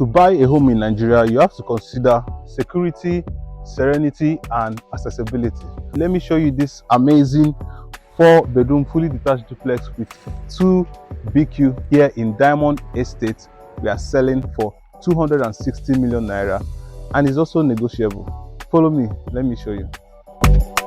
To buy a home in Nigeria, you have to consider security, serenity, and accessibility. Let me show you this amazing 4-bedroom fully detached duplex with 2 BQ here in Diamond Estate. We are selling for 260 million naira and is also negotiable. Follow me, let me show you.